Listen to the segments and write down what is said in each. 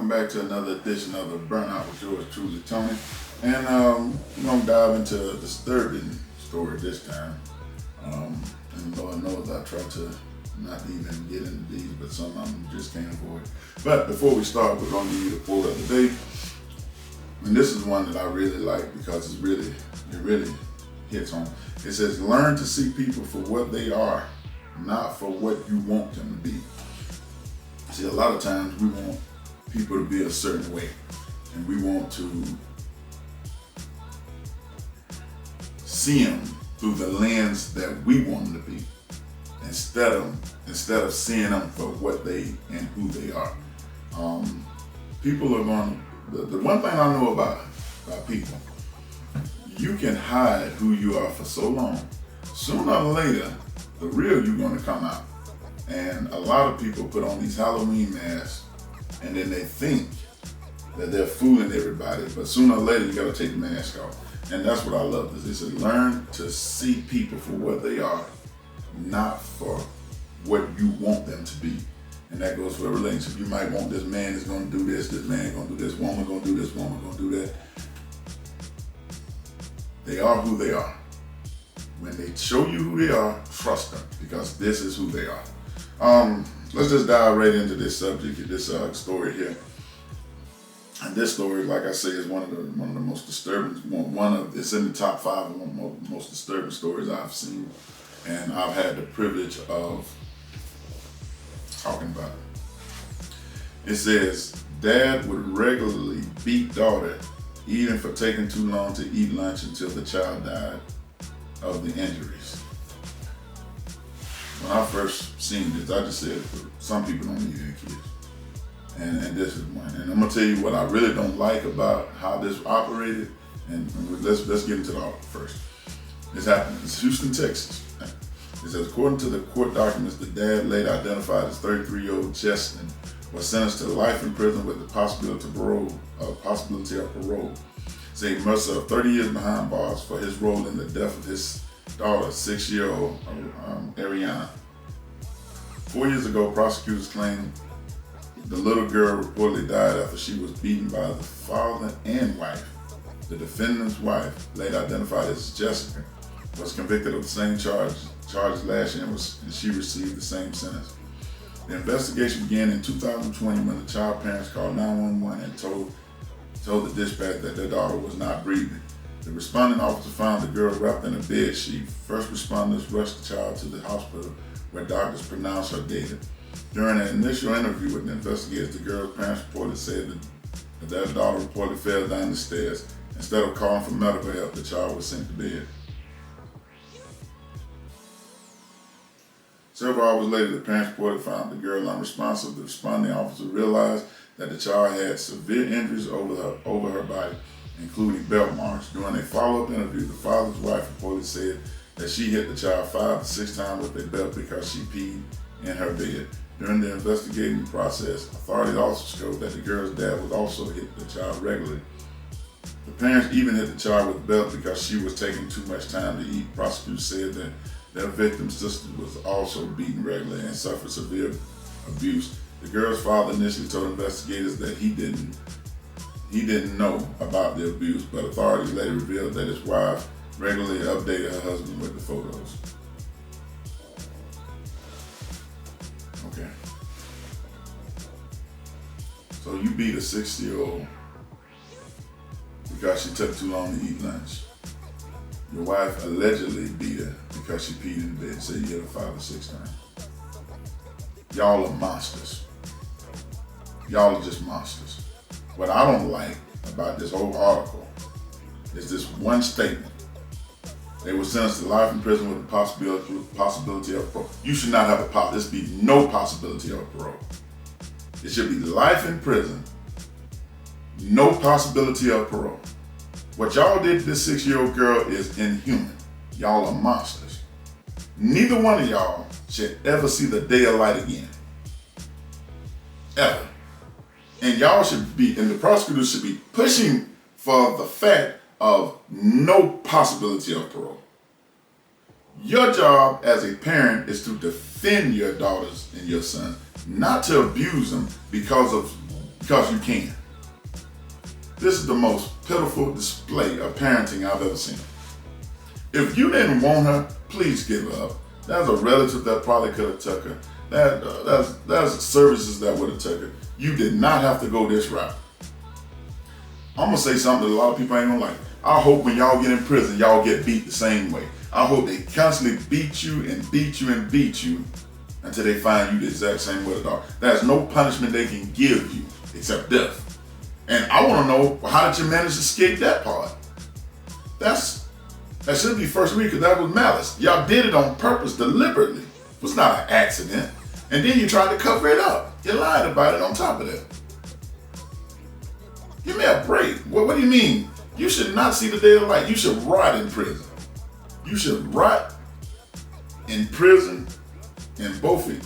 welcome back to another edition of the Burnout with yours truly, Tony. And we're going to dive into a disturbing story this time. And Lord knows I try to not even get into these, but some of them just can't avoid. But before we start, we're going to give you the quote of the day. And this is one that I really like because it really hits home. It says, learn to see people for what they are, not for what you want them to be. See, a lot of times we want people to be a certain way, and we want to see them through the lens that we want them to be, instead of seeing them for what they and who they are. People are going. The one thing I know about people, you can hide who you are for so long. Sooner or later, the real you're going to come out. And a lot of people put on these Halloween masks, and then they think that they're fooling everybody. But sooner or later, you got to take the mask off. And that's what I love. Is it said, learn to see people for what they are, not for what you want them to be. And that goes for a relationship. You might want this man is going to do this man going to do this, woman going to do this, woman going to do that. They are who they are. When they show you who they are, trust them, because this is who they are. Let's just dive right into this subject, this story here. And this story, like I say, is one of the most disturbing. It's in the top 5 of one of the most disturbing stories I've seen, and I've had the privilege of talking about it. It says, dad would regularly beat daughter, even for taking too long to eat lunch until the child died of the injuries. When I first seen this, I just said, some people don't need any kids. And this is one. And I'm gonna tell you what I really don't like about how this operated. And let's get into the article first. This happened in Houston, Texas. It says, according to the court documents, the dad, later identified as 33-year-old Justin, was sentenced to life in prison with the possibility of parole. So he must serve 30 years behind bars for his role in the death of his daughter, 6-year-old Ariana. 4 years ago, prosecutors claimed the little girl reportedly died after she was beaten by the father and wife. The defendant's wife, later identified as Jessica, was convicted of the same charges last year, and she received the same sentence. The investigation began in 2020 when the child parents called 911 and told the dispatch that their daughter was not breathing. The responding officer found the girl wrapped in a bed sheet. First responders rushed the child to the hospital where doctors pronounced her dead. During an initial interview with the investigators, the girl's parents reported said that their daughter reportedly fell down the stairs. Instead of calling for medical help, the child was sent to bed. Several hours later, the parents reported found the girl unresponsive. The responding officer realized that the child had severe injuries over her body, including belt marks. During a follow-up interview, the father's wife reportedly said that she hit the child 5 to 6 times with a belt because she peed in her bed. During the investigating process, authorities also showed that the girl's dad would also hit the child regularly. The parents even hit the child with a belt because she was taking too much time to eat. Prosecutors said that their victim's sister was also beaten regularly and suffered severe abuse. The girl's father initially told investigators that he didn't know about the abuse, but authorities later revealed that his wife regularly updated her husband with the photos. Okay. So you beat a 6-year-old because she took too long to eat lunch. Your wife allegedly beat her because she peed in bed, so you hit her 5 or 6 times. Y'all are monsters. Y'all are just monsters. What I don't like about this whole article is this one statement. They were sentenced to life in prison with the possibility of parole. You should not have there should be no possibility of parole. It should be life in prison, no possibility of parole. What y'all did to this 6-year-old girl is inhuman. Y'all are monsters. Neither one of y'all should ever see the day of light again. Ever. And y'all should be, and the prosecutors should be pushing for the fact of no possibility of parole. Your job as a parent is to defend your daughters and your sons, not to abuse them because of because you can. This is the most pitiful display of parenting I've ever seen. If you didn't want her, please give her up. There's a relative that probably could have took her. There's services that would have took her. You did not have to go this route. I'm gonna say something that a lot of people ain't gonna like. I hope when y'all get in prison, y'all get beat the same way. I hope they constantly beat you and beat you and beat you until they find you the exact same way they are. There's no punishment they can give you except death. And I want to know, how did you manage to escape that part? That should be first degree, because that was malice. Y'all did it on purpose, deliberately. It was not an accident. And then you tried to cover it up. You lied about it on top of that. Give me a break. What do you mean? You should not see the day of light. You should rot in prison. You should rot in prison in both of you.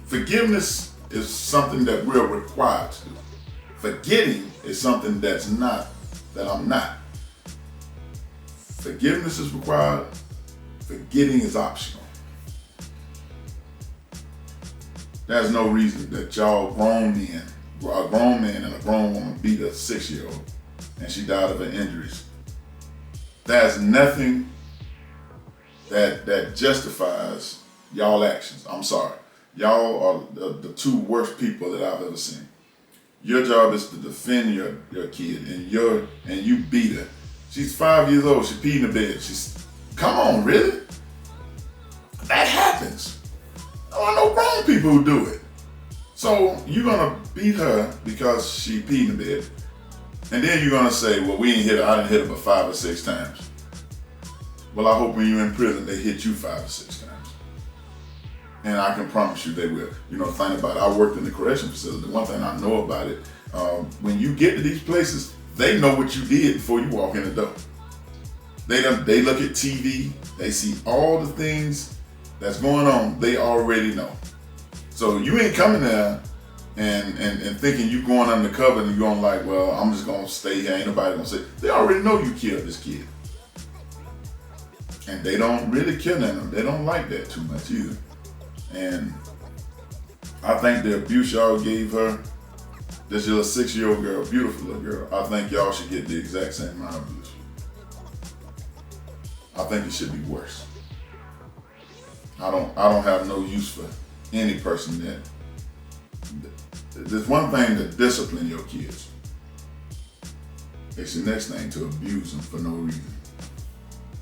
Forgiveness is something that we're required to do. Forgetting is something that I'm not. Forgiveness is required. Forgetting is optional. There's no reason that y'all grown men, a grown man and a grown woman beat a 6-year-old and she died of her injuries. There's nothing that justifies y'all actions. I'm sorry. Y'all are the two worst people that I've ever seen. Your job is to defend your kid, and you beat her. She's 5 years old. She peed in the bed. Come on, really? That happens. I know grown people who do it. So you're gonna beat her because she peed in the bed, and then you're gonna say, well, we ain't hit her. I didn't hit her but 5 or 6 times. Well, I hope when you're in prison, they hit you 5 or 6 times. And I can promise you they will. You know, the thing about it, I worked in the correction facility. One thing I know about it, when you get to these places, they know what you did before you walk in the door. They look at TV, they see all the things that's going on, they already know. So you ain't coming there and thinking you going undercover and you're going like, well, I'm just gonna stay here, ain't nobody gonna say. They already know you killed this kid. And they don't really kill them. They don't like that too much either. And I think the abuse y'all gave her, this little 6-year-old girl, beautiful little girl, I think y'all should get the exact same amount of abuse. I think it should be worse. I don't have no use for any person that. There's one thing to discipline your kids. It's the next thing to abuse them for no reason.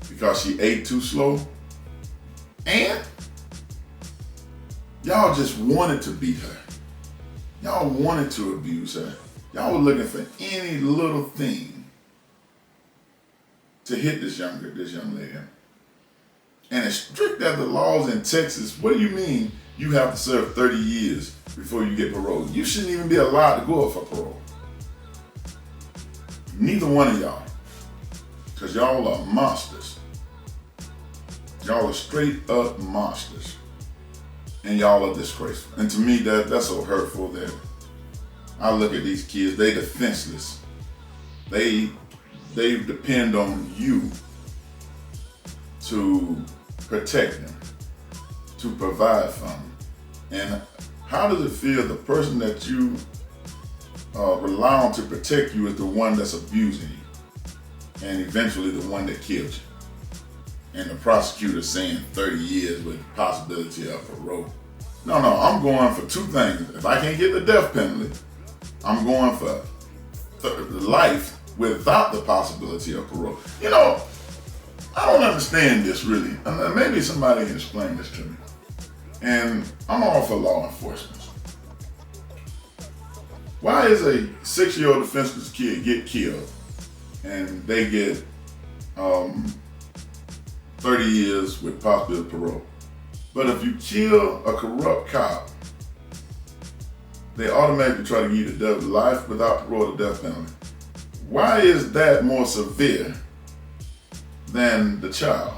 Because she ate too slow, and y'all just wanted to beat her. Y'all wanted to abuse her. Y'all were looking for any little thing to hit this young lady. And as strict as the laws in Texas, what do you mean you have to serve 30 years before you get parole? You shouldn't even be allowed to go up for parole. Neither one of y'all. Because y'all are monsters. Y'all are straight up monsters. And y'all are disgraceful. And to me, that's so hurtful that I look at these kids, they defenseless. They depend on you to protect them, to provide for them. And how does it feel the person that you rely on to protect you is the one that's abusing you, and eventually the one that killed you? And the prosecutor saying 30 years with the possibility of parole. No, I'm going for 2 things. If I can't get the death penalty, I'm going for life without the possibility of parole. You know, I don't understand this really. Maybe somebody can explain this to me. And I'm all for law enforcement. Why is a 6-year-old defenseless kid get killed and they get 30 years with possibility of parole? But if you kill a corrupt cop, they automatically try to give you the life without parole or death penalty. Why is that more severe than the child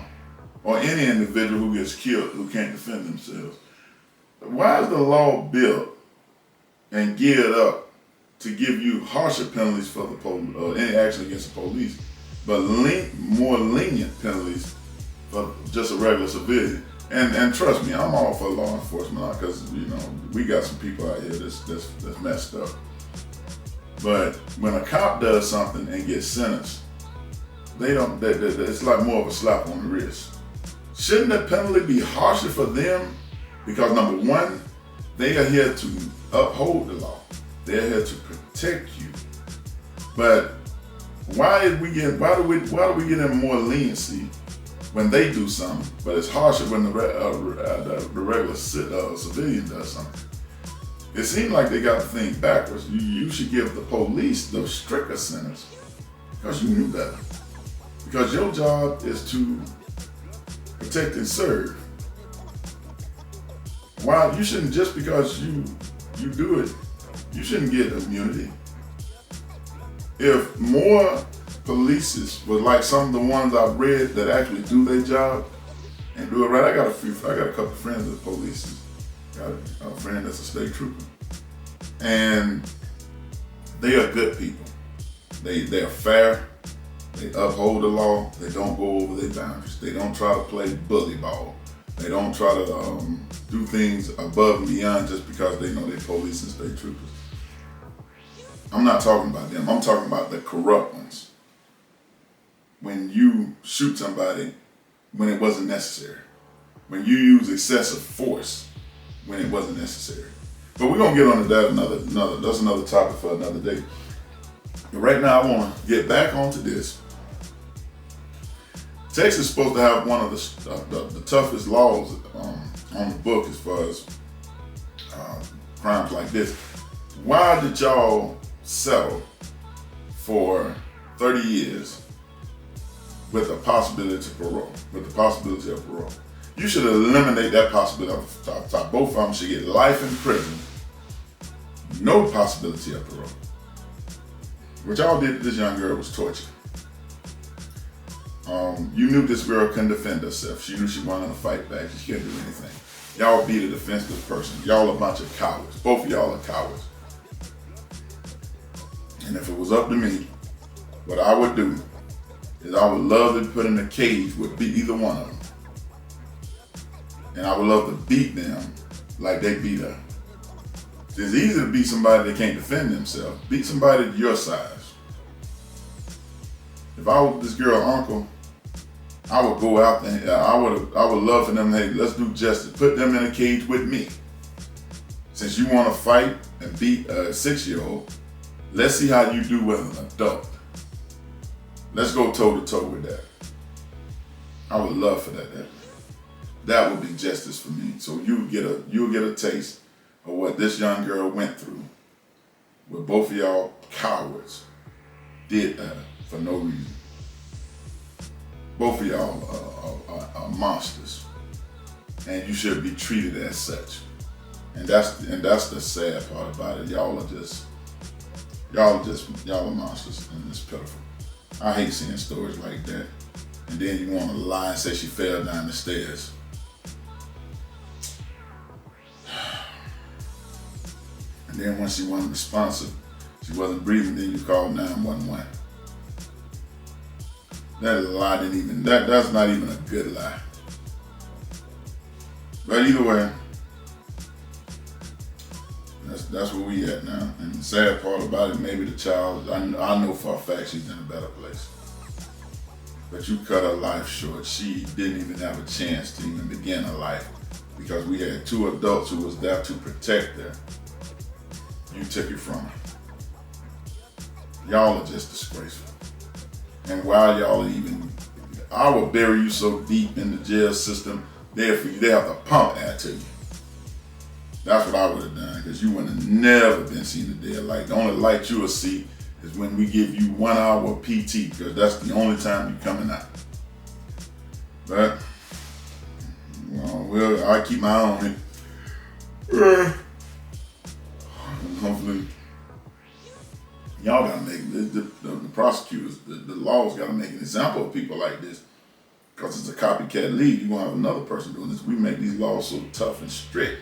or any individual who gets killed who can't defend themselves? Why is the law built and geared up to give you harsher penalties for any action against the police, but more lenient penalties for just a regular civilian? And trust me, I'm all for law enforcement because, you know, we got some people out here that's messed up. But when a cop does something and gets sentenced, they don't. It's like more of a slap on the wrist. Shouldn't the penalty be harsher for them? Because number one, they are here to uphold the law. They're here to protect you. But why do we get them more leniency when they do something, but it's harsher when the regular civilian does something? It seems like they got the thing backwards. You should give the police the stricter sentence because you knew better. Because your job is to protect and serve. Why you shouldn't, just because you do it, you shouldn't get immunity. If more polices were like some of the ones I've read that actually do their job and do it right, I got a couple of friends that are police. Got a friend that's a state trooper, and they are good people. They are fair. They uphold the law. They don't go over their boundaries. They don't try to play bully ball. They don't try to do things above and beyond just because they know they're police and state troopers. I'm not talking about them. I'm talking about the corrupt ones. When you shoot somebody when it wasn't necessary. When you use excessive force when it wasn't necessary. But we're gonna get onto that that's another topic for another day. But right now I wanna get back onto this. Texas is supposed to have one of the toughest laws on the book as far as crimes like this. Why did y'all settle for 30 years with the possibility of parole? You should eliminate that possibility off the top. Both of them should get life in prison. No possibility of parole. What y'all did to this young girl was torture. You knew this girl couldn't defend herself. She knew she wanted to fight back. She couldn't do anything. Y'all beat a defenseless person. Y'all a bunch of cowards. Both of y'all are cowards. And if it was up to me, what I would do is I would love to be put in a cage with either one of them. And I would love to beat them like they beat her. It's easy to beat somebody that can't defend themselves. Beat somebody your size. If I was this girl's uncle, I would go out and I would love for them, hey, let's do justice. Put them in a cage with me. Since you want to fight and beat a 6-year-old, let's see how you do with an adult. Let's go toe to toe with that. I would love for that. That would be justice for me. So you'll get a taste of what this young girl went through, where both of y'all cowards did that for no reason. Both of y'all are monsters, and you should be treated as such. And that's the sad part about it. Y'all are monsters, and it's pitiful. I hate seeing stories like that. And then you want to lie and say she fell down the stairs. And then when she wasn't responsive, she wasn't breathing, then you called 911. That lie that's not even a good lie. But either way, that's where we at now. And the sad part about it, maybe the child, I know for a fact she's in a better place. But you cut her life short. She didn't even have a chance to even begin her life because we had 2 adults who was there to protect her. You took it from her. Y'all are just disgraceful. And while y'all I will bury you so deep in the jail system, there for you, they have to pump air to you. That's what I would have done, because you would have never been seen a day of light. The only light you will see is when we give you 1 hour PT, because that's the only time you're coming out. But, well, I keep my eye on it. And hopefully, y'all gotta make the prosecutors, the laws gotta make an example of people like this. Because it's a copycat league, you're gonna have another person doing this. We make these laws so tough and strict.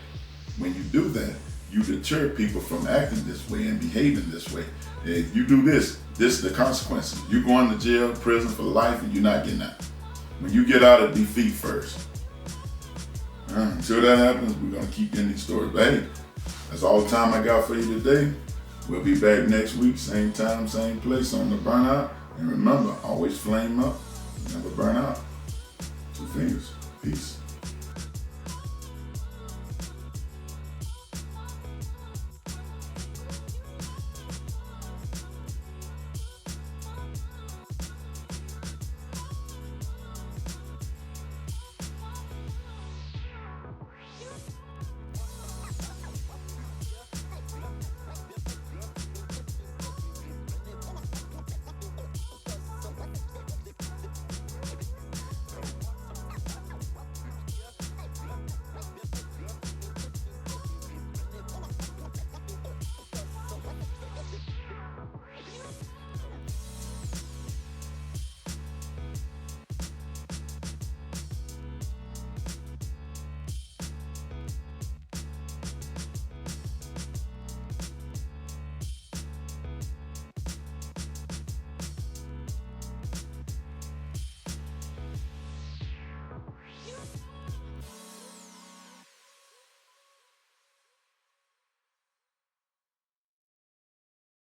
When you do that, you deter people from acting this way and behaving this way. If you do this is the consequences. You're going to jail, prison for life, and you're not getting out. When you get out, it'll be feet first. Until that happens, we're gonna keep getting these stories. But hey, that's all the time I got for you today. We'll be back next week, same time, same place on the Burnout. And remember, always flame up, never burn out. 2 fingers. Peace.